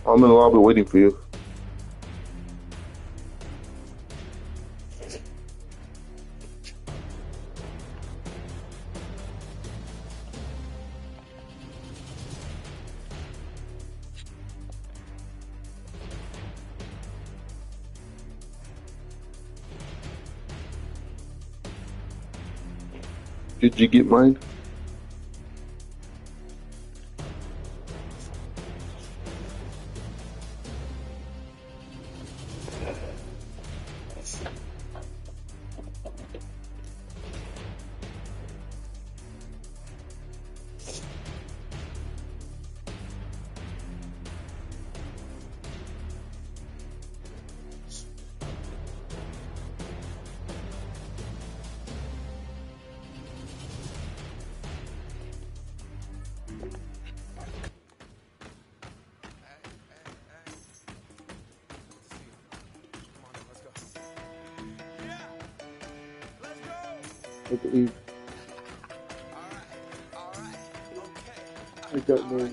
I'm in the lobby waiting for you. Did you get mine? I don't know.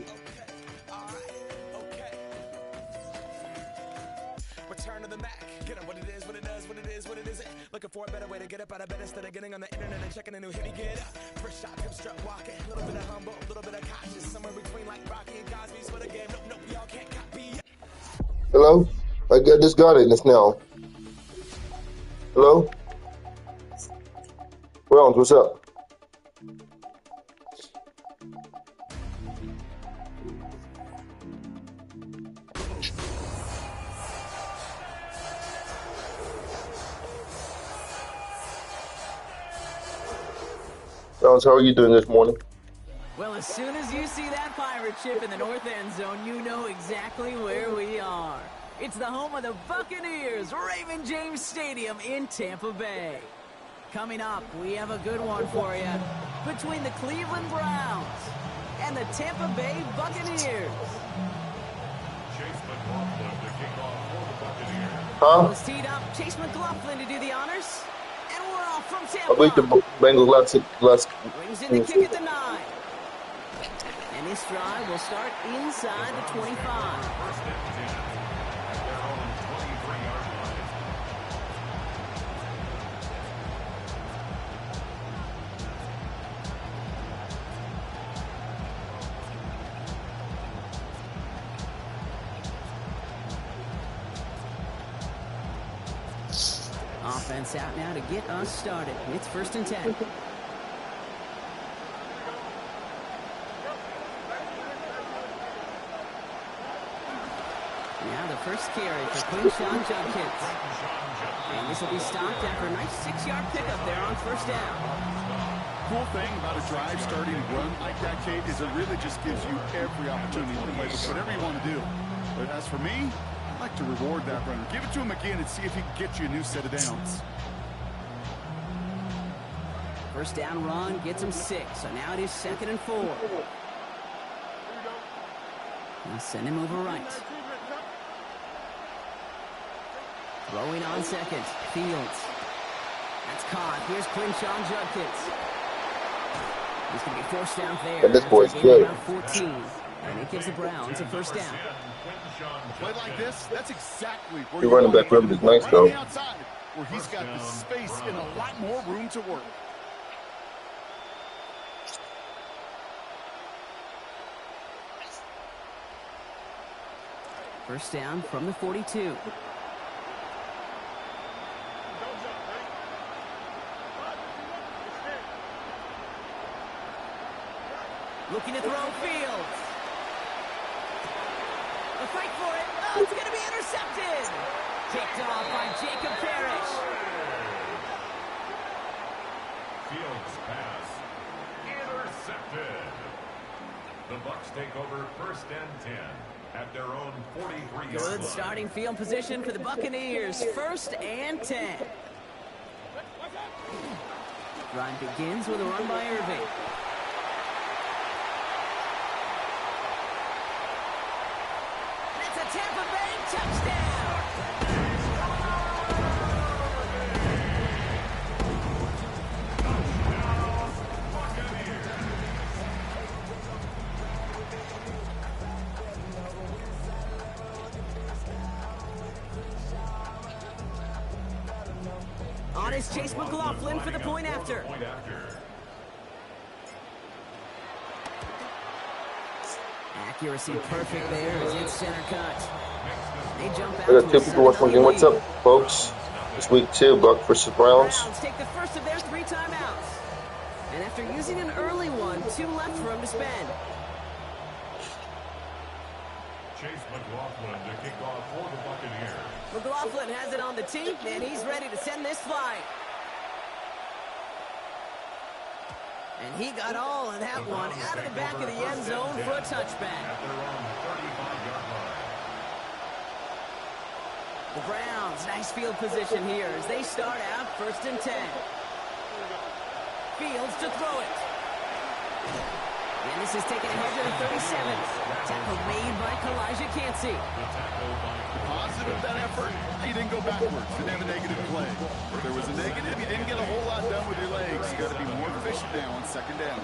Return to the Mac. Get up what it is, what it does, what it is, what it isn't. Looking for a better way to get up out of bed instead of getting on the internet and checking a new hit. Get up. First shot, hip strut walking. A little bit of humble, a little bit of cautious. Somewhere between like Rocky and Cosby's for the game. Nope, y'all can't copy. Hello? I just got it just now. Hello? Rounds, what's up? Rounds, how are you doing this morning? Well, as soon as you see that pirate ship in the north end zone, you know exactly where we are. It's the home of the Buccaneers, Raymond James Stadium in Tampa Bay. Coming up, we have a good one for you. Between the Cleveland Browns and the Tampa Bay Buccaneers. Huh? Let's teed up Chase McLaughlin to do the honors. And we're off from Tampa. I believe the Bengals last Brings in the kick at the 9. And this drive will start inside the 25. Offense out now to get us started. It's 1st and 10. Now the first carry for Quinshawn Judkins. And this will be stopped after a nice 6-yard pickup there on 1st down. Cool thing about a drive starting to run like that, Kate, is it really just gives you every opportunity to play with whatever you want to do. But as for me, I'd like to reward that runner. Give it to him again and see if he can get you a new set of downs. 1st down run gets him 6. So now it is 2nd and 4. Now send him over right. Throwing on 2nd. Fields. That's caught. Here's Quinshawn Judkins. He's going to be forced down there. And this boy's good. 14. And it gives the Browns a 1st down. A play like this, that's exactly where Your running back room is nice, though. Outside, where he's got the space and a lot more room to work. First down from the 42. Looking to throw Fields. A fight for it. Oh, it's going to be intercepted. Picked off by Jacob Parrish. Fields pass intercepted. The Bucs take over 1st and 10 at their own 43-yard line. Good starting field position for the Buccaneers. 1st and 10. Drive begins with a run by Irving. That's a Tampa Bay touchdown. on is Chase McLaughlin for the point after. Accuracy perfect there as it's center cut. They jump out. I got 2 people watching my game. What's up, folks? It's week 2, Bucs versus Browns. Browns take the first of their 3 timeouts. And after using an early one, 2 left for him to spend. Chase McLaughlin to kick off for the Buccaneers. McLaughlin has it on the tee, and he's ready to send this flying. And he got all of that one out of the back of the end zone for a touchback. At their own 35-yard line. The Browns, nice field position here as they start out 1st and 10. Fields to throw it. And this is taken ahead to the 37. Tackle made by Kalijah Cansey. Positive that effort. You didn't go backwards. Didn't have a negative play. If there was a negative, you didn't get a whole lot done with your legs. You got to be more efficient now on 2nd down.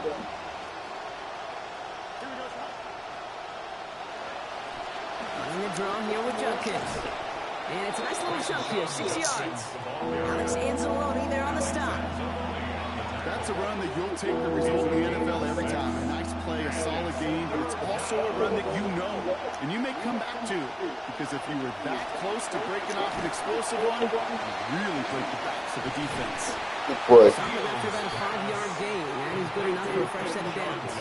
In the draw here with Judkins. And it's a nice little chunk here, 6 yards. Alex Anzalone there on the stop. That's a run that you'll take the result in the NFL every time. A nice play, a solid game, but it's also a run that you know and you may come back to. Because if you were that close to breaking off an explosive one, you really break the backs of the defense. Good play. After about a 5-yard gain, and he's good enough for a fresh set of downs.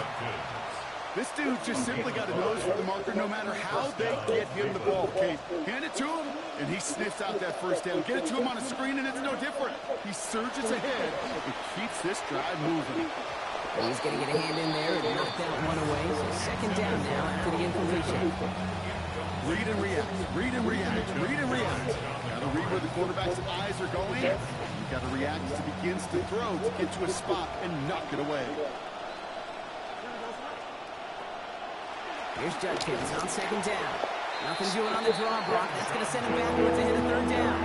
This dude just simply got a nose for the marker no matter how they get him the ball. Okay, hand it to him, and he sniffs out that 1st down. Get it to him on a screen, and it's no different. He surges ahead and keeps this drive moving. He's going to get a hand in there and knock that one away. So 2nd down now after the incompletion. Read and react, read and react, read and react. Got to read where the quarterback's eyes are going. You got to react as he begins to throw to get to a spot and knock it away. Here's Judkins on 2nd down. Nothing doing on the draw block. That's going to send him backwards ahead of 3rd down.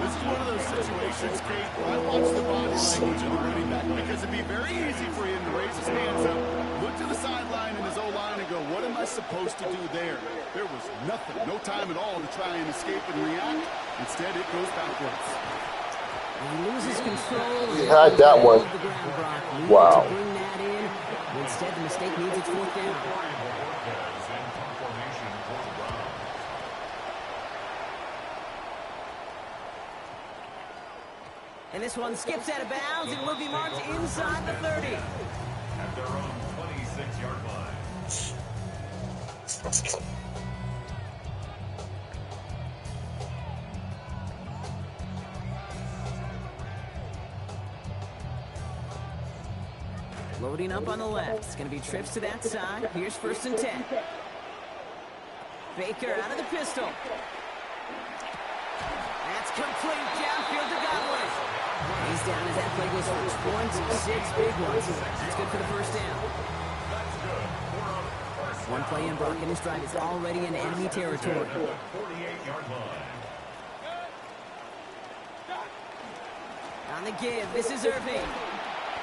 This is one of those situations, Kate, where I watch the body language of the running back because it'd be very easy for him to raise his hands up, look to the sideline in his O-line and go, what am I supposed to do there? There was nothing, no time at all to try and escape and react. Instead, it goes backwards. He loses control. He had that one. Wow. Bring that in. Instead, the mistake means it's 4th down. And this one skips out of bounds and will be marked inside the 30. At their own 26-yard line. Loading up on the left. It's going to be trips to that side. Here's 1st and 10. Baker out of the pistol. That's complete. Downfield to Godwin. He's down as that play goes for 26 big ones. That's good for the 1st down. One play in, Brock, and this drive is already in enemy territory. 48-yard line. On the give, this is Irving.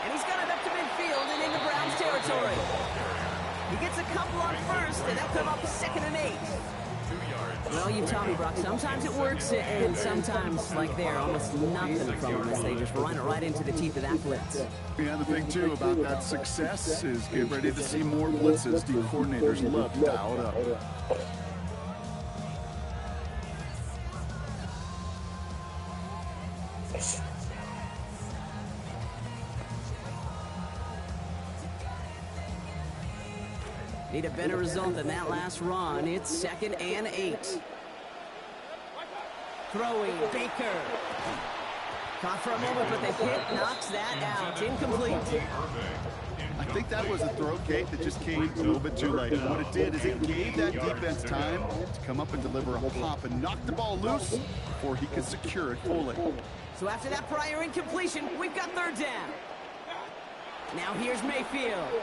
And he's got it up to midfield and into Browns territory. He gets a couple on 1st, and they'll come up 2nd and 8. Well, you've taught me, Brock, sometimes it works, and sometimes, like there, almost nothing from them as they just run it right into the teeth of that blitz. Yeah, the thing, too, about that success is get ready to see more blitzes. The coordinators love to dial it up. Need a better result than that last run. It's 2nd and 8. Throwing, Baker. Caught for a moment, but the hit knocks that out. Incomplete. I think that was a throw, Kate, that just came a little bit too late. What it did is it gave that defense time to come up and deliver a pop and knock the ball loose before he could secure it fully. So after that prior incompletion, we've got 3rd down. Now here's Mayfield.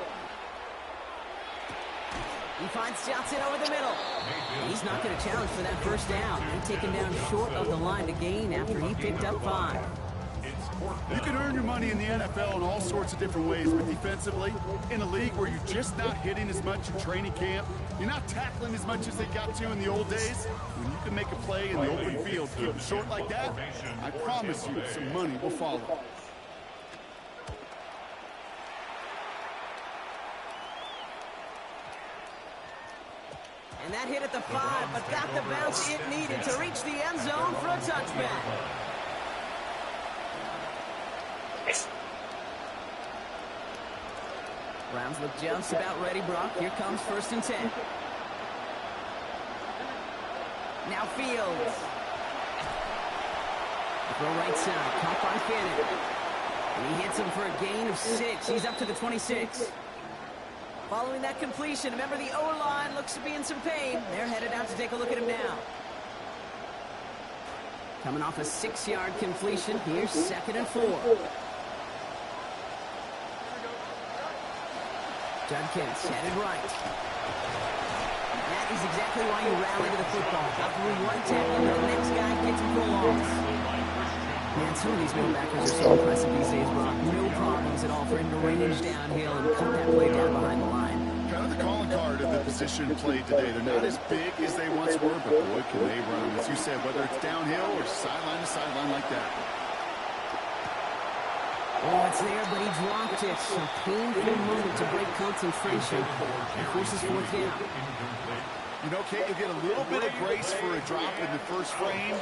He finds Johnson over the middle. He's not going to challenge for that 1st down. He's taken down short of the line to gain after he picked up 5. It's You can earn your money in the NFL in all sorts of different ways, but defensively, in a league where you're just not hitting as much in training camp, you're not tackling as much as they got to in the old days, when you can make a play in the open field, keep it short like that, I promise you some money will follow. And that hit at the 5, but got the bounce it needed to reach the end zone for a touchback. Browns look just about ready, Brock. Here comes 1st and 10. Now Fields. Throw right side, caught by Finnan. And he hits him for a gain of 6. He's up to the 26. Following that completion, remember the O-line looks to be in some pain. They're headed out to take a look at him now. Coming off a 6-yard completion, here's 2nd and 4. Judkins headed right. That is exactly why you rally to the football. Got through one tackle, and the next guy gets him for a loss. Man, some of these middlebackers are so impressive these days, Brock. No problems at all for him to range downhill and cut that play down behind the line. Kind of the calling card of the position played today. They're not as big as they once were, but boy, can they run. As you said, whether it's downhill or sideline to sideline like that. Oh, it's there, but he dropped it. A painful moment to break concentration. He forces 4th down. You know, Kate, you'll get a little bit of grace for a drop in the first frame.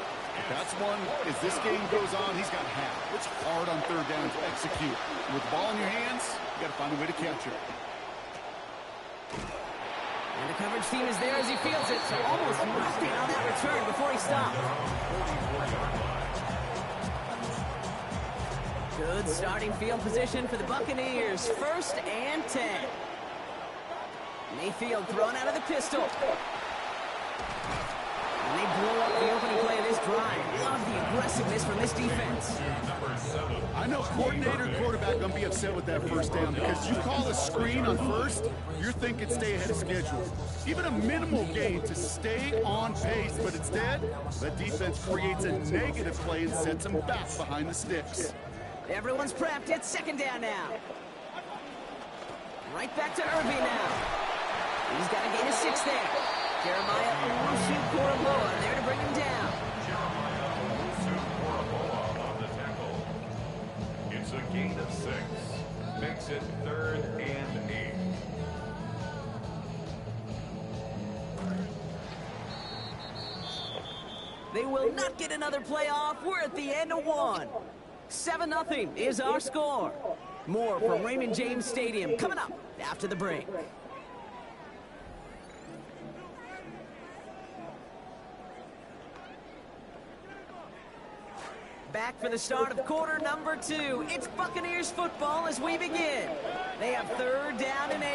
That's one, as this game goes on, he's got half. It's hard on 3rd down to execute. With the ball in your hands, you got to find a way to catch it. And the coverage team is there as he fields it. So almost nothing on that return before he stopped. Good starting field position for the Buccaneers. 1st and 10. Mayfield thrown out of the pistol. And they blow up the opening play of this drive. Love the aggressiveness from this defense. I know coordinator and quarterback going to be upset with that 1st down because you call a screen on 1st, you're thinking stay ahead of schedule. Even a minimal gain to stay on pace, but instead, that defense creates a negative play and sets them back behind the sticks. Everyone's prepped. It's 2nd down now. Right back to Irving now. He's got a gain of 6 there. Jeremiah Owusu-Koramoah there to bring him down. On the tackle. It's a gain of 6. Makes it 3rd and 8. They will not get another playoff. We're at the end of 1. 7-0 is our score. More from Raymond James Stadium coming up after the break. Back for the start of quarter number 2. It's Buccaneers football as we begin. They have 3rd down and 8.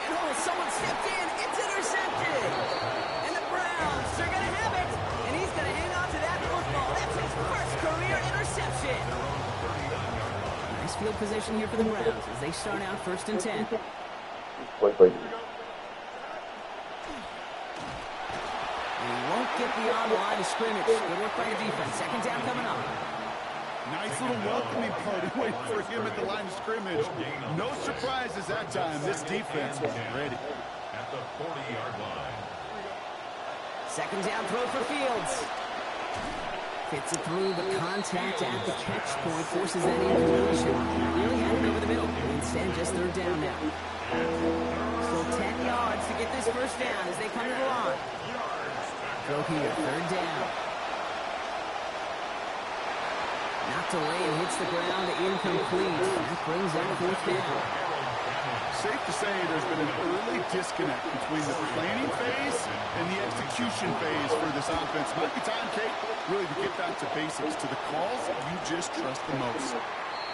And oh, someone stepped in. It's intercepted. And the Browns are going to have it. And he's going to hang on to that football. That's his first career interception. Nice field position here for the Browns as they start out 1st and 10. Wait. And he won't get beyond the line of scrimmage. Good work by the defense. 2nd down coming up. Nice little welcoming party waiting for him at the line of scrimmage. No surprises that time. This defense was ready. At the 40-yard line. 2nd down throw for Fields. Fits it through, but contact at the catch point forces that incompletion. Really had it over the middle. Instead, just 3rd down now. Still 10 yards to get this 1st down as they come to the line. Throw here, 3rd down. Knocked away and hits the ground, incomplete. That brings up 4th down. Safe to say there's been an early disconnect between the planning phase and the execution phase for this offense. Might be time, Kate, really to get back to basics, to the calls you just trust the most.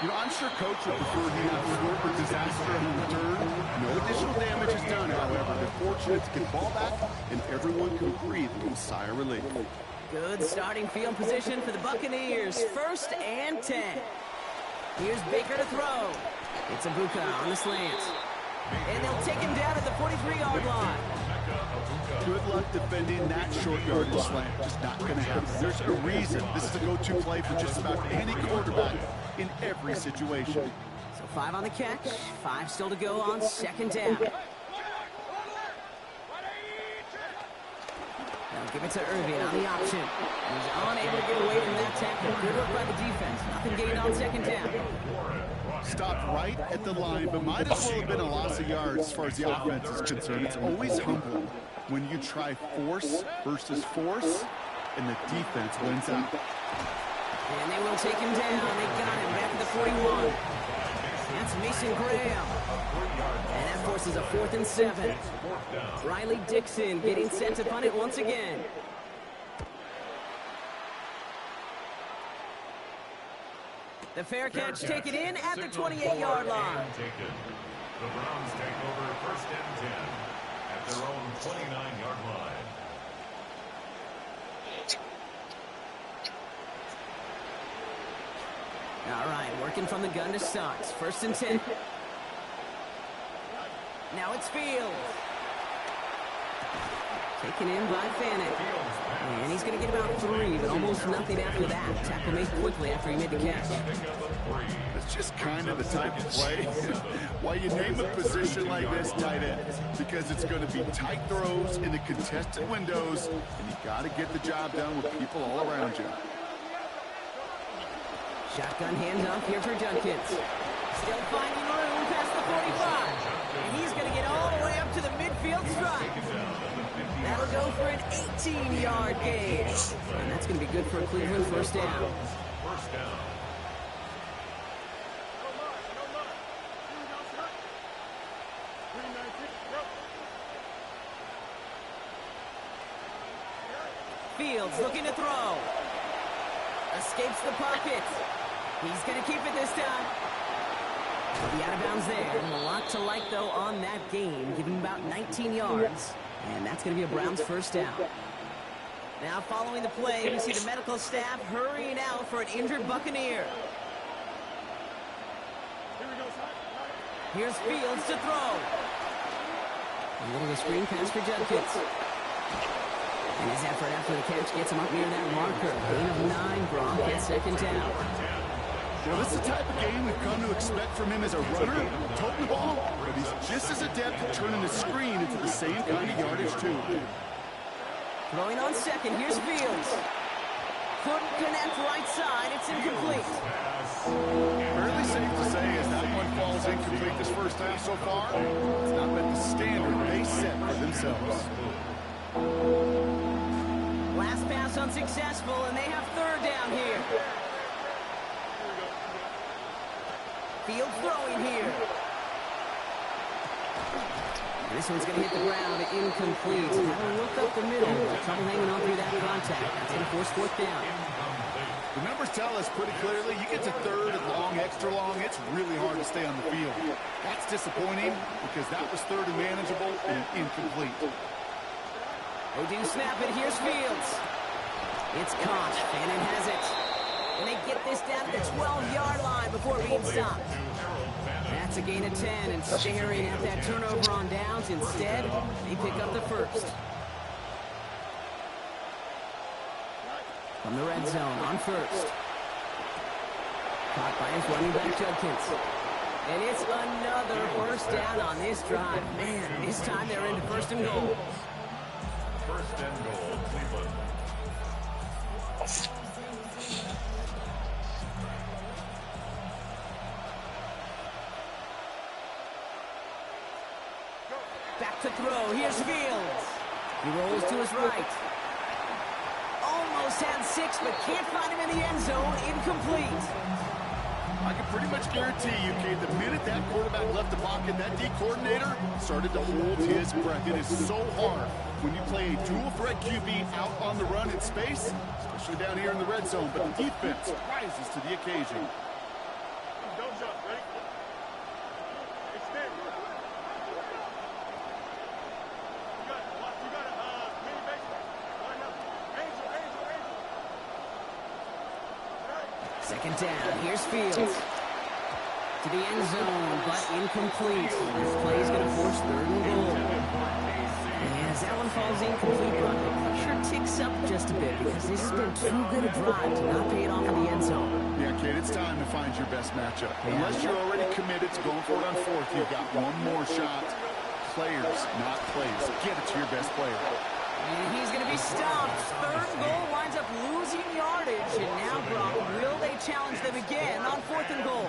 You know, I'm sure Coach would prefer he not score for disaster in return. No additional damage is done, however. They're fortunate to get the ball back, and everyone can breathe a sigh of relief. Good starting field position for the Buccaneers. 1st and 10. Here's Baker to throw. It's Ibuka on the slant. And they'll take him down at the 43-yard line. Good luck defending that short yardage slant. Just not going to happen. There's a reason. This is a go-to play for just about any quarterback in every situation. So 5 on the catch, 5 still to go on second down. They'll give it to Irving on the option. He's unable to get away from that tackle. Good work by the defense. Nothing gained on second down. Stopped right at the line, but might as well have been a loss of yards as far as the offense is concerned. It's always humbling when you try force versus force, and the defense wins out. And they will take him down. They got him back at the 41. That's Mason Graham. And that forces a 4th and 7. Riley Dixon getting set to punt it once again. The fair catch taken in at the 28-yard line. The Browns take over 1st and 10 at their own 29-yard line. All right, working from the gun to start. 1st and 10. Now it's Fields. Taken in by Fannin. And he's going to get about 3, but almost nothing after that. Tackle made quickly after he made the catch. It's just kind of the type of play why you name a position like this tight end, because it's going to be tight throws in the contested windows, and you got to get the job done with people all around you. Shotgun handoff here for Judkins. Still finding room past the 45. And he's going to get all the way up to the midfield stripe. That'll go for an 18-yard gain. And that's going to be good for a Cleveland 1st down. Fields looking to throw. Escapes the pocket. He's going to keep it this time. He'll be out of bounds there. A lot to like, though, on that gain. Giving about 19 yards. And that's going to be a Browns 1st down. Now, following the play, we see the medical staff hurrying out for an injured Buccaneer. Here's Fields to throw. A little of a screen pass for Judkins. And his effort after the catch gets him up near that marker. Gain of 9, Gronk at 2nd down. Well, this is the type of game we've come to expect from him as a runner, toting the ball, but he's just as adept at turning the screen into the same kind of yardage, too. Throwing on 2nd, here's Fields. Couldn't connect right side, it's incomplete. Fairly safe to say as that one falls incomplete this 1st half so far, it's not been the standard they set for themselves. Last pass unsuccessful, and they have 3rd down here. Fields throwing here. And this one's going to hit the ground, incomplete. Had to look up the middle, trouble hanging on through that contact. That's going to force 4th down. The numbers tell us pretty clearly, you get to 3rd and long, extra long, it's really hard to stay on the field. That's disappointing because that was 3rd and manageable and incomplete. They do snap it. Here's Fields. It's caught. Fannin has it. And they get this down to the 12-yard line before being stopped. That's a gain of 10, and staring at that turnover on downs. Instead, they pick up the 1st. From the red zone on 1st. Caught by his running back, Judkins. And it's another 1st down on this drive. Man, this time they're into 1st and goal. 1st and goal, Cleveland. Back to throw. Here's Fields. He rolls to his right. Almost had 6, but can't find him in the end zone. Incomplete. I can pretty much guarantee you, Kate, the minute that quarterback left the pocket, that D coordinator started to hold his breath. It is so hard when you play a dual-threat QB out on the run in space, especially down here in the red zone, but the defense rises to the occasion. Don't jump, ready? Extend. You got mini baseball. Line up. Angel. 2nd down. Here's Fields. to the end zone, but incomplete. This play is going to force 3rd and goal. And as that one falls incomplete, Brock, the pressure ticks up just a bit because this has been too good a drive to not pay it off in the end zone. Yeah, kid, it's time to find your best matchup. Unless you're already committed to going for it on 4th, you've got one more shot. Players, not plays. Give it to your best player. And he's going to be stopped. 3rd goal winds up losing yardage. And now, Brock, will they challenge them again on 4th and goal?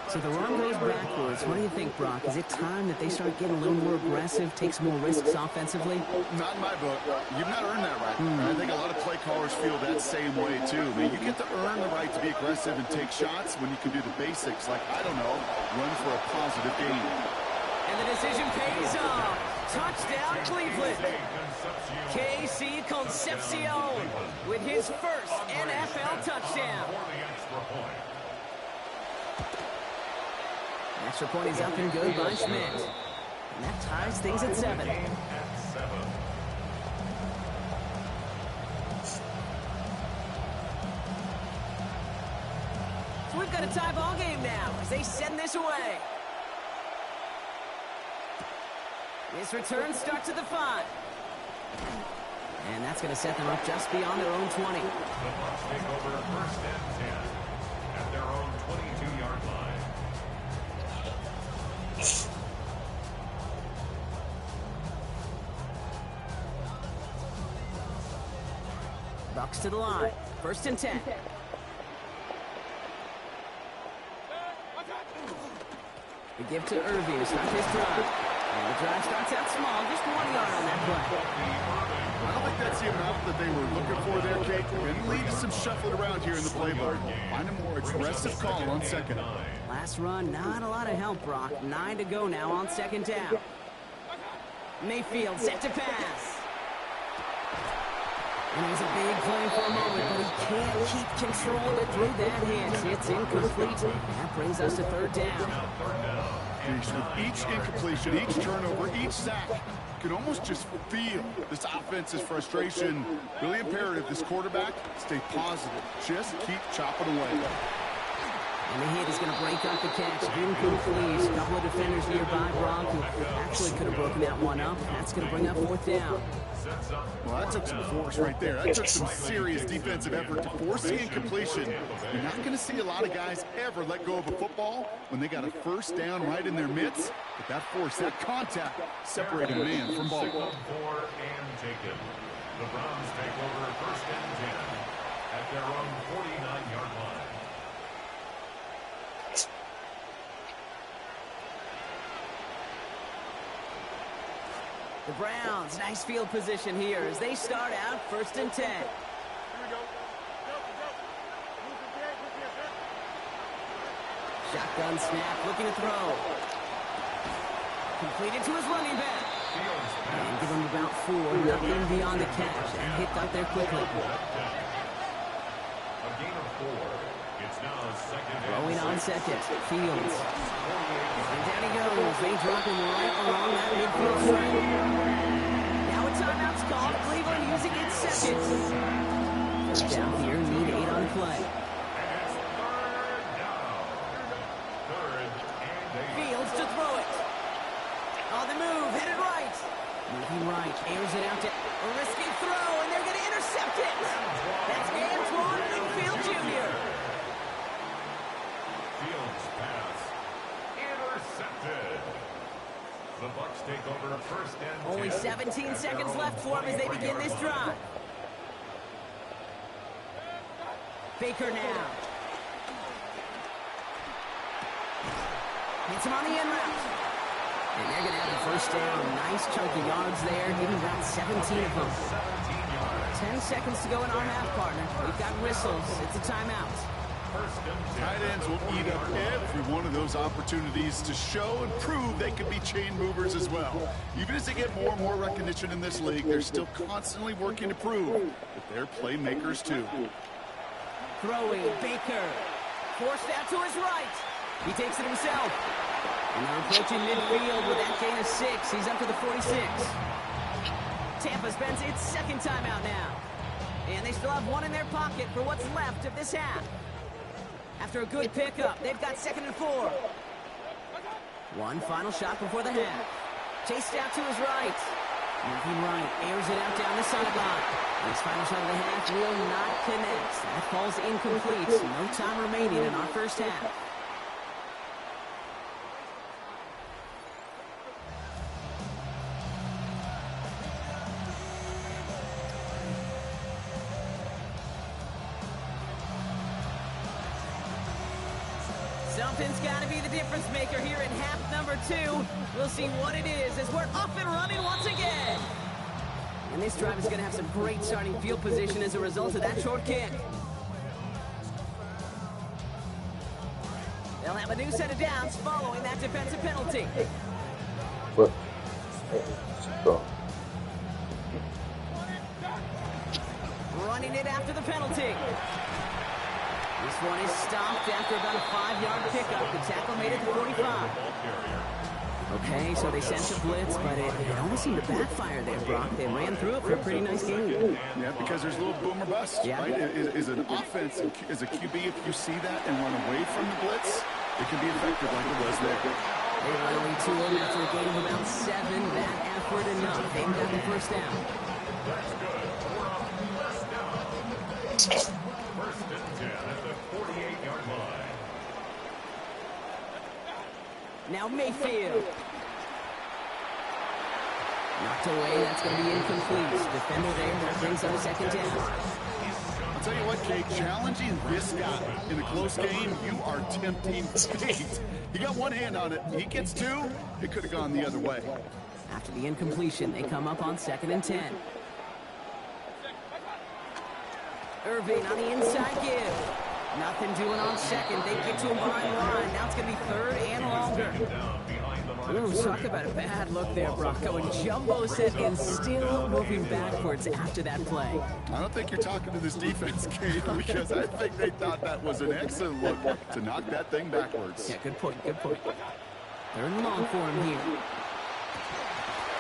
So the run goes backwards. What do you think, Brock? Is it time that they start getting a little more aggressive, take some more risks offensively? Not in my book. You've not earned that right. I think a lot of play callers feel that same way, too. I mean, you get to earn the right to be aggressive and take shots when you can do the basics, like, I don't know, run for a positive gain. And the decision pays off. Touchdown, Cleveland. KC Concepcion with his first NFL touchdown. Extra point is up and good by Schmidt. And that ties things at 7. So we've got a tie ball game now as they send this away. This return starts at the 5. And that's going to set them up just beyond their own 20. The Bucs take over 1st and 10 at their own 22-yard line. Bucs to the line. 1st and 10. The give to Irving to start his drive. And the drive starts out small, just 1 yard on that play. I don't think that's the amount that they were looking for there, Kate. And lead to some shuffling around here in the playbook. Find a more aggressive call on 2nd. Last run, not a lot of help, Brock. 9 to go now on 2nd down. Mayfield set to pass. And it was a big play for a moment, but he can't keep control of it through that hit. It's incomplete. That brings us to 3rd down. With each incompletion, each turnover, each sack, you can almost just feel this offense's frustration. Really imperative, this quarterback, stay positive. Just keep chopping away. And the hit is going to break up the catch. Incomplete. A couple of defenders nearby, Brock, who actually could have broken that one up. That's going to bring up 4th down. Well, that took some force right there. That took some serious defensive effort to force the incompletion. You're not going to see a lot of guys ever let go of a football when they got a 1st down right in their midst. But that force, that contact, separated man from ball. 4 and taken. The Browns take over 1st and 10 at their own 49-yard line. The Browns, nice field position here as they start out 1st and 10. Here we go. Shotgun snap, looking to throw. Completed to his running back. And give him about 4, nothing beyond the catch. And hit out there quickly. A gain of 4. It's now 2nd and Throwing on 2nd. Fields. And down he goes. They drop him right along that midfield stretch. Now a timeout's called. Cleveland using its 2nd. First down here, need 8 on play. Fields to throw it. On the move, headed right. Moving right, airs it out to a risky throw, and they're going to intercept it. That's Antoine Winfield Jr. Fields pass intercepted. The Bucs take over 1st and 10. Only 17 seconds left for them as they begin this drive. Baker now. Hits him on the end route. And they're going to have the 1st down. Nice chunk of yards there, even about 17 of them. 10 seconds to go in our half, partner. We've got whistles. It's a timeout. Tight ends will eat up every one of those opportunities to show and prove they can be chain movers as well. Even as they get more and more recognition in this league, they're still constantly working to prove that they're playmakers too. Throwing, Baker. Forced out to his right. He takes it himself. And they're approaching midfield with that gain of 6. He's up to the 46. Tampa spends its 2nd timeout now. And they still have 1 in their pocket for what's left of this half. After a good pickup, they've got 2nd and 4. One final shot before the half. Chased out to his right. Moving right, airs it out down the sideline. His final shot of the half will not connect. That falls incomplete. No time remaining in our first half. Something's got to be the difference maker here in half number 2. We'll see what it is as we're up and running once again. And this drive is going to have some great starting field position as a result of that short kick. They'll have a new set of downs following that defensive penalty. What? Running it after the penalty. This one is stopped after about a 5-yard pickup. The tackle made it to 45. Okay, so they sent the blitz, but it almost seemed to backfire there, Brock. They ran through it for a pretty nice game. Yeah, because there's a little boom or bust, right? Is an offense, as a QB, if you see that and run away from the blitz, it can be effective like it was there. They rally to him after a gain of about 7. That effort enough. They've got the first down. That's good. We're on first down. First and 10 at the 48-yard line. Now Mayfield. Knocked away. That's going to be incomplete. Defender there. That brings up 2nd down. I'll tell you what, Kate, challenging this guy in a close game, you are tempting fate. He got one hand on it. He gets 2. It could have gone the other way. After the incompletion, they come up on 2nd and 10. Irving on the inside give. Nothing doing on 2nd. They get to him behind line. Now it's going to be 3rd and longer. Ooh, talk about a bad look there, Brock. Going jumbo set and still moving backwards after that play. I don't think you're talking to this defense, Kate, because I think they thought that was an excellent look to knock that thing backwards. Yeah, good point, good point. 3rd and long for him here.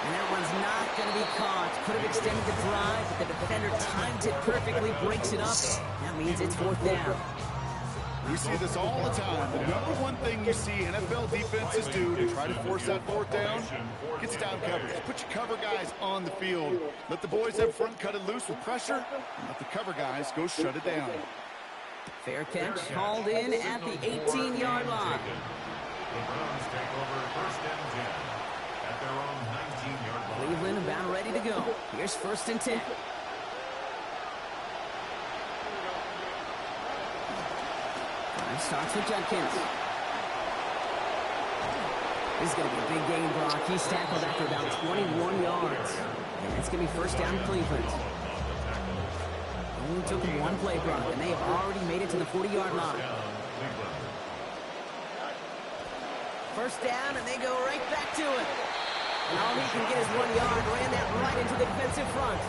And that one's not going to be caught. Could have extended the drive, but the defender timed it perfectly, breaks it up. That means it's 4th down. We see this all the time. The number one thing you see NFL defenses do to try to force that 4th down, gets down coverage. Put your cover guys on the field. Let the boys up front cut it loose with pressure, and let the cover guys go shut it down. Fair catch, hauled in at the 18-yard line. The Browns take over first and 10 at their own 19-yard line. Cleveland about ready to go. Here's 1st and 10. Drive starts with Judkins. This is going to be a big game, Brock. He's tackled after about 21 yards. And it's going to be 1st down Cleveland. Only took him 1 play, Brock, and they have already made it to the 40-yard line. 1st down, and they go right back to it. And all he can get is 1 yard. Ran that right into the defensive front.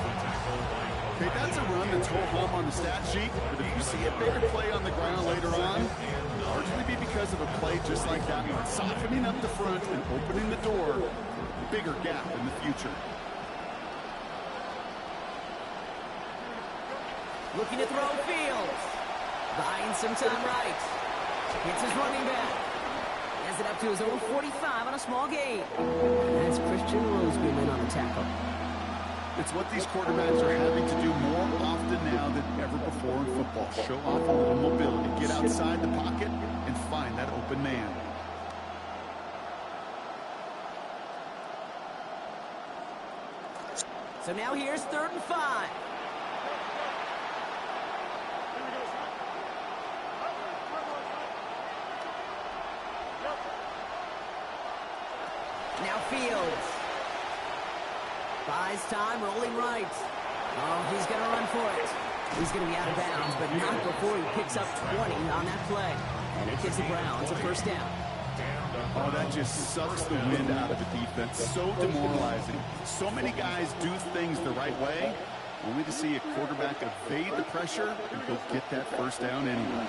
Okay, that's a run that's home on the stat sheet, but if you see a bigger play on the ground later on, largely be because of a play just like that one, softening up the front and opening the door, a bigger gap in the future. Looking to throw Fields. Buying some time right. Hits his running back. Has it up to his own 45 on a small gain. And that's Christian Roseman on the tackle. It's what these quarterbacks are having to do more often now than ever before in football. Show off a little mobility, get outside the pocket, and find that open man. So now here's 3rd and 5. Now Fields. Buys time, rolling right. Oh, he's going to run for it. He's going to be out of bounds, but not before he picks up 20 on that play. And it gives the Browns a 1st down. Oh, that just sucks the wind out of the defense. So demoralizing. So many guys do things the right way, only to see a quarterback evade the pressure and go get that 1st down anyway.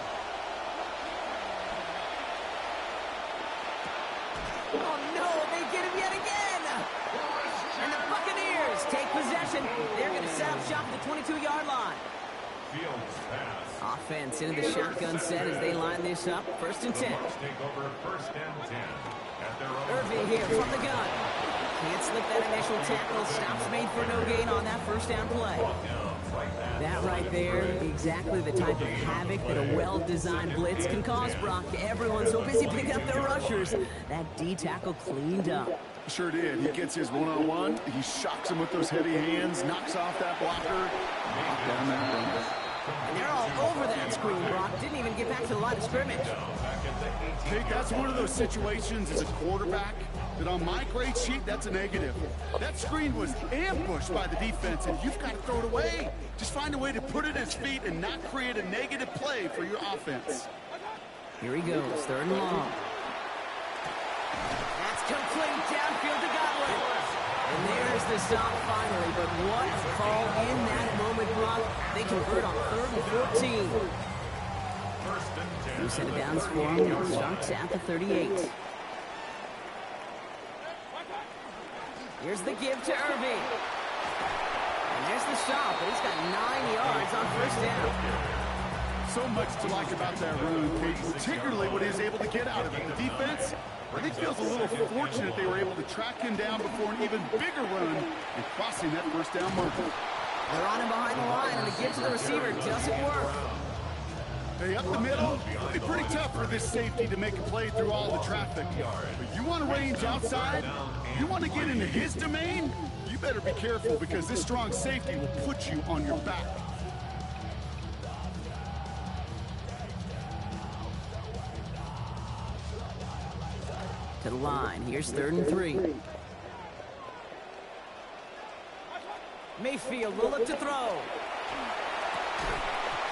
Oh, no, they get him yet again. And the Buccaneers take possession. They're going to set up shop at the 22-yard line. Fields pass. Offense into the shotgun set as they line this up. 1st and 10. Bucs take over 1st and 10 at their own. Irving here from the gun. Can't slip that initial tackle. Stops made for no gain on that 1st down play. That right there, exactly the type of havoc that a well-designed blitz can cause, Brock. Everyone's so busy picking up their rushers. That D tackle cleaned up. Sure did. He gets his one-on-one. He shocks him with those heavy hands, knocks off that blocker. Down that run. And they're all over that screen, Brock. Didn't even get back to the line of scrimmage. Hey, that's one of those situations as a quarterback that on my grade sheet, that's a negative. That screen was ambushed by the defense, and you've got to throw it away. Just find a way to put it at his feet and not create a negative play for your offense. Here he goes, 3rd and long. That's complete downfield to Godwin. And there's the stop finally, but what a call in that moment, Brock. They convert on 3rd and 14. New set of downs for him. It starts at the 38. Here's the give to Irving. And there's the stop, but he's got 9 yards on 1st down. So much to like about that run, Kate, particularly what he was able to get out of it. The defense, I think, feels a little fortunate they were able to track him down before an even bigger run and crossing that 1st down marker. They're on him behind the line, and the give to the receiver doesn't work. Hey, up the middle, it'll be pretty tough for this safety to make a play through all the traffic. But you want to range outside, you want to get into his domain, you better be careful because this strong safety will put you on your back. To the line. Here's 3rd and 3. Mayfield will look to throw.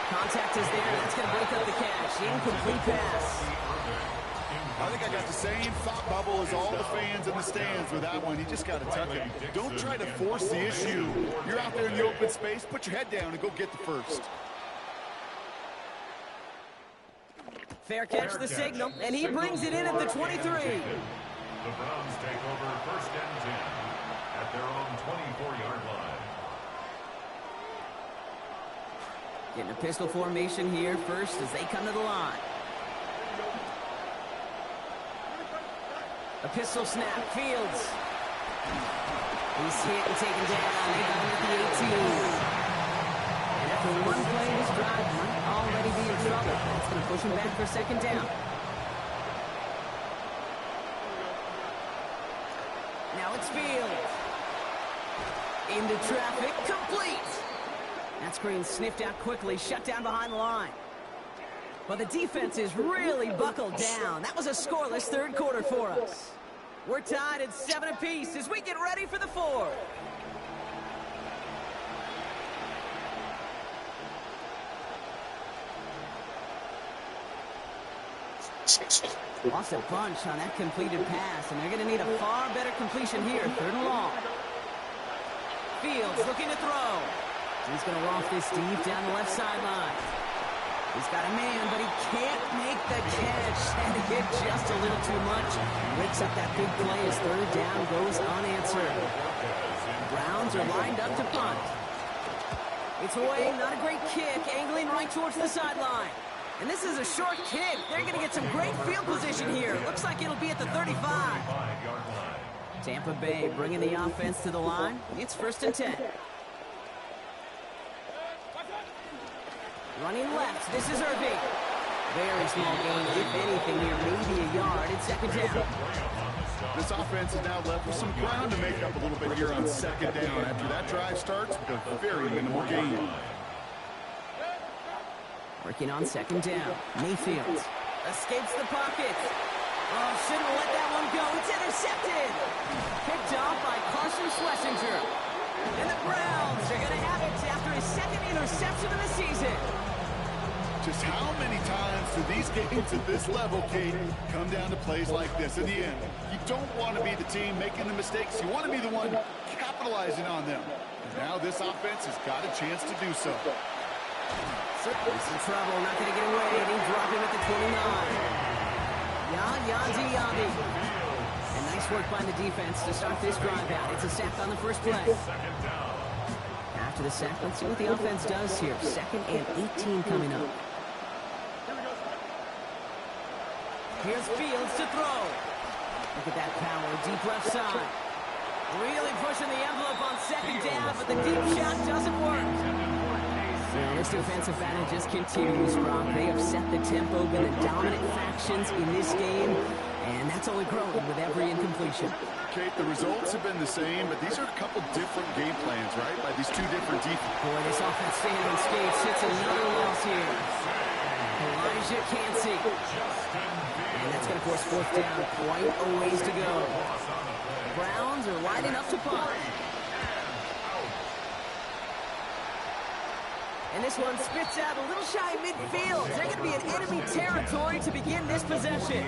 Contact is there. That's going to break up the catch. Incomplete pass. I think I got the same thought bubble as all the fans in the stands with that one. You just got to tuck it. Don't try to force the issue. You're out there in the open space. Put your head down and go get the first. Fair catch the signal, and he brings it in at the 23. The Browns take over 1st and 10 at their own 24-yard line. Getting a pistol formation here first as they come to the line. A pistol snap, Fields. He's hit and taken down. They got him at the 18. And after one play, this drive might already be in trouble. That's going to push him back for 2nd down. Now it's Fields. Into traffic, complete. That screen sniffed out quickly, shut down behind the line. Well, the defense is really buckled down. That was a scoreless 3rd quarter for us. We're tied at 7 apiece as we get ready for the 4th. Lost a bunch on that completed pass, and they're going to need a far better completion here, 3rd and long. Fields looking to throw. He's going to loft this deep down the left sideline. He's got a man, but he can't make the catch. And it hit just a little too much. Wakes up that big play as 3rd down goes unanswered. Browns are lined up to punt. It's away, not a great kick, angling right towards the sideline. And this is a short kick. They're going to get some great field position here. Looks like it'll be at the 35. Tampa Bay bringing the offense to the line. It's 1st and 10. Running left, this is Irving. Very small gain, if anything here, maybe a yard. It's 2nd down. This offense is now left with some ground to make up a little bit here on 2nd down. After that drive starts with a very minimal gain. Working on 2nd down. Mayfield escapes the pocket. Oh, shouldn't have let that one go. It's intercepted. Picked off by Carson Schlesinger. And the Browns are going to have it after his 2nd interception of the season. Just how many times do these games at this level, Kate, come down to plays like this? In the end, you don't want to be the team making the mistakes. You want to be the one capitalizing on them. And now this offense has got a chance to do so. He's in trouble, not going to get away, and he dropped him at the 29. Yabi. And nice work by the defense to start this drive out. It's a sack on the first play. After After the sack, let's see what the offense does here. 2nd and 18 coming up. Here's Fields to throw. Look at that power, deep left side. Really pushing the envelope on 2nd down, but the deep shot doesn't work. Well, this defensive battle just continues strong. They have set the tempo, been the dominant factions in this game, and that's only grown with every incompletion. Kate, the results have been the same, but these are a couple different game plans, right? By these two different defenses. Boy, this offense staying on skates hits another loss here. Elijah can't see. And that's going to force 4th down. Quite a ways to go. Browns are lining up to punt. And this one spits out a little shy of midfield. They're going to be in enemy territory to begin this possession.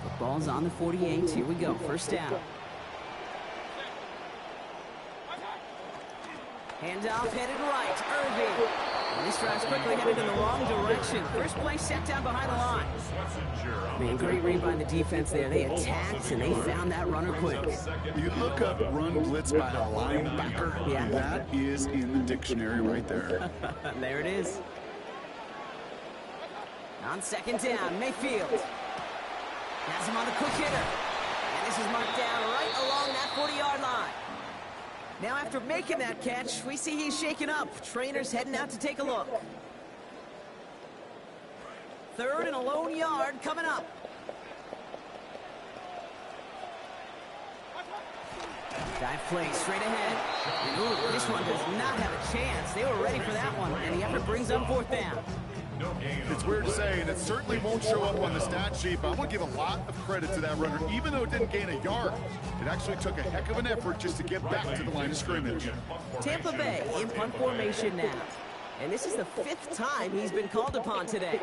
The ball's on the 48. Here we go. 1st down. Handoff headed right. Irving. And this drive's quickly headed in the wrong direction. First play set down behind the line. Man, great read by the defense there. They attacked, and they found that runner quick. You look up run blitz by a linebacker, yeah. That is in the dictionary right there. There it is. On 2nd down, Mayfield. Has him on the quick hitter. And this is marked down right along that 40-yard line. Now after making that catch, we see he's shaken up. Trainer's heading out to take a look. 3rd and a lone yard coming up. Dive play straight ahead. And ooh, this one does not have a chance. They were ready for that one, and the effort brings up 4th down. It's weird to say, and it certainly won't show up on the stat sheet, but I want to give a lot of credit to that runner. Even though it didn't gain a yard, it actually took a heck of an effort just to get back to the line of scrimmage. Tampa Bay in punt formation now. And this is the 5th time he's been called upon today.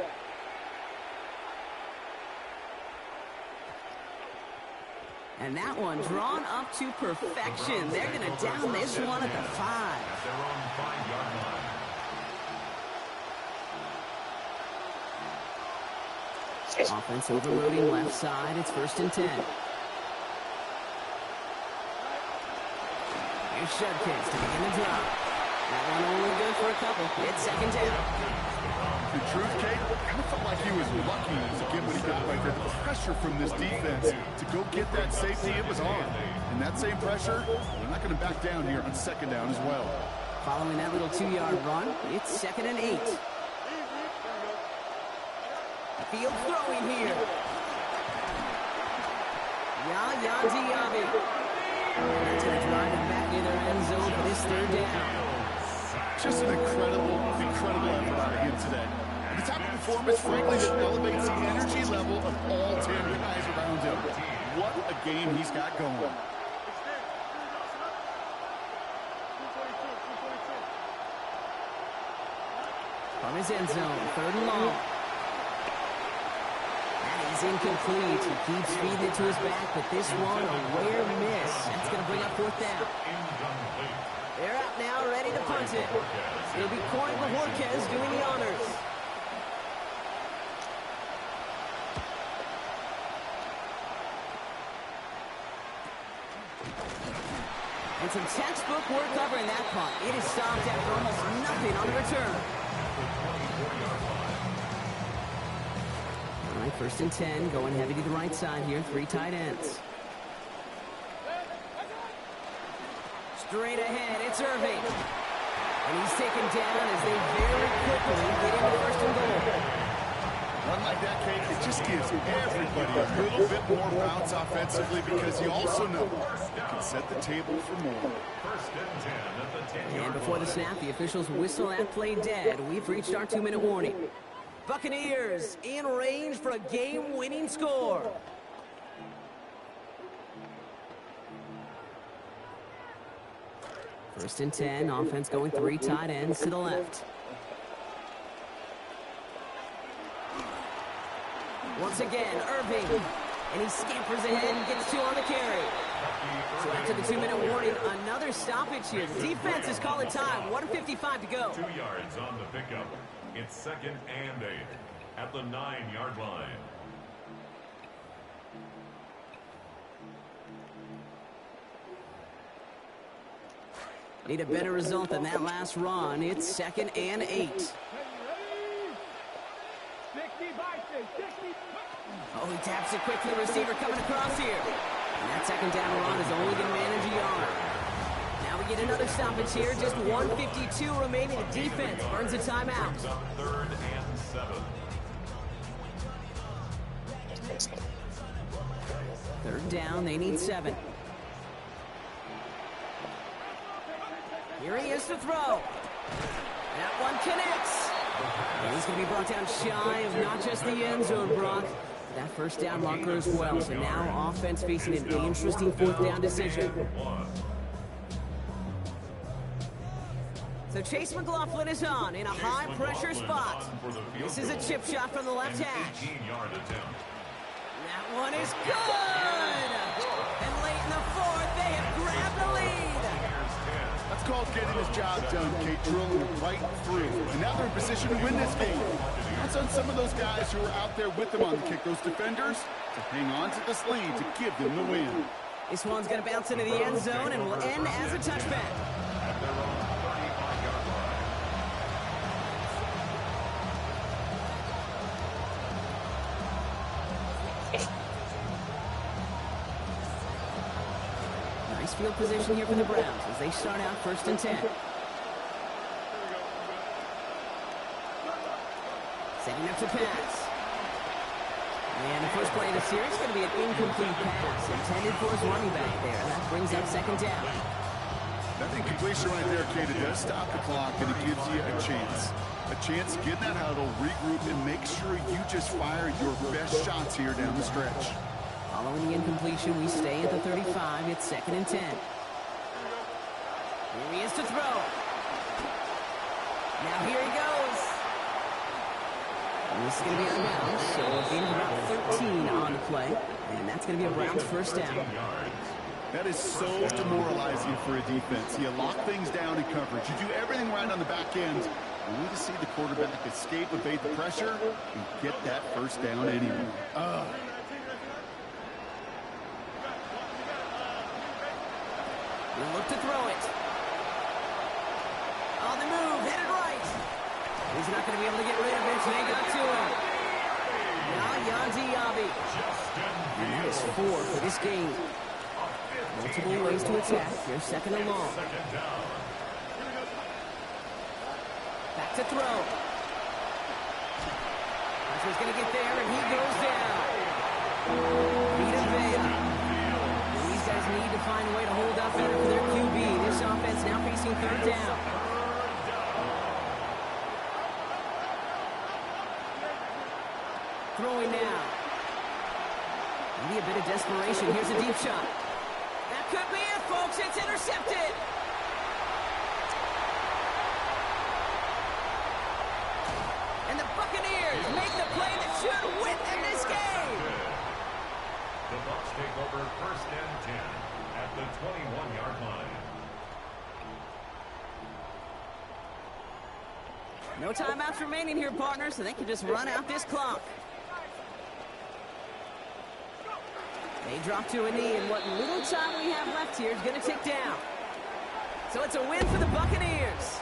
And that one drawn up to perfection. They're going to down this one at the 5. Offense overloading left side. It's 1st and 10. Here's Shudkins to begin the drop. That one only good for a couple. It's 2nd down. The truth, Kate, I kind of felt like he was lucky to get what he got right there. The pressure from this defense to go get that safety, it was on. And that same pressure, they're not going to back down here on 2nd down as well. Following that little 2-yard run, it's 2nd and 8. Field throwing here. Yaya Diaby. And that's going to drive it back near their end zone for this 3rd down. Just an incredible effort out of him today. And the type of performance, frankly, that elevates the energy level of all 10 guys around him. What a game he's got going. From his end zone, 3rd and long. That is incomplete. He keeps feeding it to his back, but this one, a rare miss. That's going to bring up 4th down. They're out now, ready to punt it. It'll be Corey Bajorquez doing the honors. And some textbook work covering that punt. It is stopped after almost nothing on the return. All right, 1st and 10, going heavy to the right side here. 3 tight ends. Straight ahead, it's Irving. And he's taken down as they very quickly get into 1st and goal. One like that, Kate, it just gives everybody a little bit more bounce offensively because you also know you can set the table for more. And before the snap, the officials whistle that play dead. We've reached our 2-minute warning. Buccaneers in range for a game-winning score. First and 10, offense going 3 tight ends to the left. Once again, Irving. And he scampers ahead and gets 2 on the carry. So after the 2-minute warning, another stoppage here. The defense is calling time. 1:55 to go. 2 yards on the pickup. It's 2nd and 8 at the 9-yard line. Need a better result than that last run. It's 2nd and 8. Oh, he taps it quick for the receiver coming across here. And that 2nd down run is only going to manage a yard. Now we get another stoppage here. Just 1:52 remaining. The defense burns a timeout. 3rd and 7. 3rd down, they need 7. Here he is to throw. That one connects. And he's going to be brought down shy of not just the end zone, Brock. That 1st down marker as well. So now offense facing an interesting 4th down decision. So Chase McLaughlin is on in a high-pressure spot. This is a chip shot from the left hash. That one is good! And late in the 4th, they have grabbed the lead. That's called getting his job done, Kate, drilling right through. And now they're in position to win this game. That's on some of those guys who are out there with them on the kick, those defenders, to hang on to this lead to give them the win. This one's going to bounce into the end zone and will end as a touchback. Nice field position here for the Browns as they start out 1st and 10. Setting up to pass. And the first play of the series is going to be an incomplete pass intended for his running back there. And that brings up 2nd down. That incompletion right there, Kate, it does stop the clock and it gives you a chance. A chance to get in that huddle, regroup, and make sure you just fire your best shots here down the stretch. Following the incompletion, we stay at the 35. It's 2nd and 10. Here he is to throw. Now here he goes. And this is going to be out of bounds, so a gain of about 13 on the play. And that's going to be a Browns 1st down. That is so demoralizing for a defense. You lock things down in coverage. You do everything right on the back end. You need to see the quarterback escape, evade the pressure, and get that 1st down anyway. He'll look to throw it. On the move, headed right. He's not going to be able to get rid of it, so they got to him. Now Yanzi Yabi. And that is 4 for this game. Multiple ways to attack. Here's 2nd and long. Back to throw. Pressure's going to get there, and he goes down. Vita Vea. These guys need to find a way to hold up better for their QB. This offense now facing 3rd down. Throwing now. Maybe a bit of desperation. Here's a deep shot. That could be it, folks. It's intercepted. And the Buccaneers make the play that should win them this game. The Bucs take over 1st and 10 at the 21-yard line. No timeouts remaining here, partners, so they can just run out this clock. They drop to a knee, and what little time we have left here is going to tick down. So it's a win for the Buccaneers.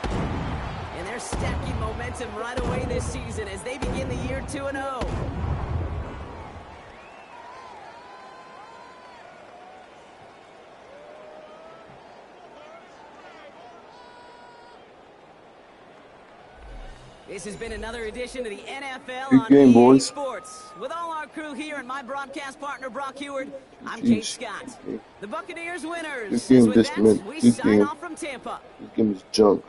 And they're stacking momentum right away this season as they begin the year 2-0. This has been another edition of the NFL Good on game, EA boys. Sports. With all our crew here and my broadcast partner, Brock Heward, I'm Kate Scott. The Buccaneers winners. This game, With this that, minute, we this sign game. off from Tampa. This game is junk.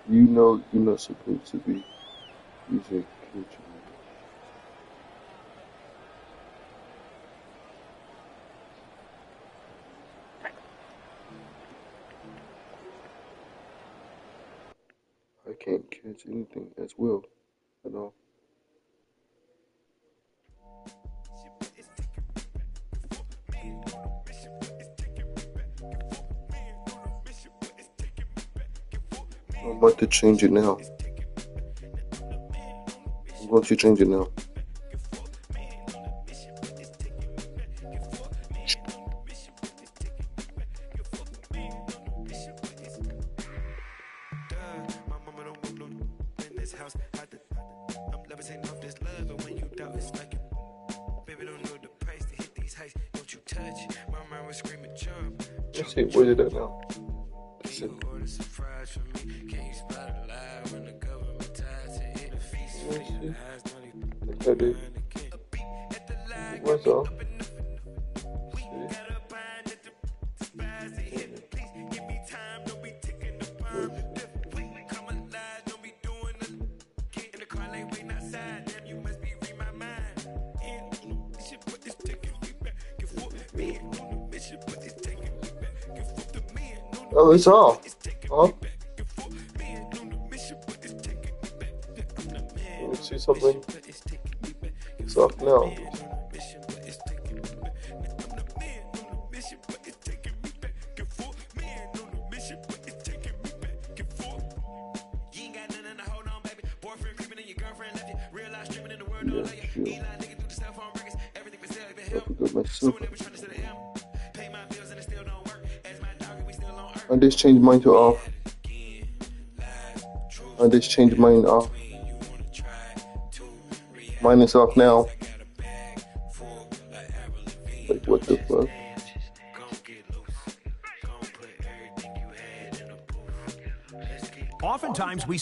You know you're not supposed to be using coaching. I can't catch anything as well at all. I'm about to change it now. I'm going to change it now. see where did that now? Listen. Okay, what's up? Oh, it's off. Huh? Let me see something. It's off now. I just changed mine to off. I just changed mine off. Mine is off now. Like, what the fuck? Oftentimes we see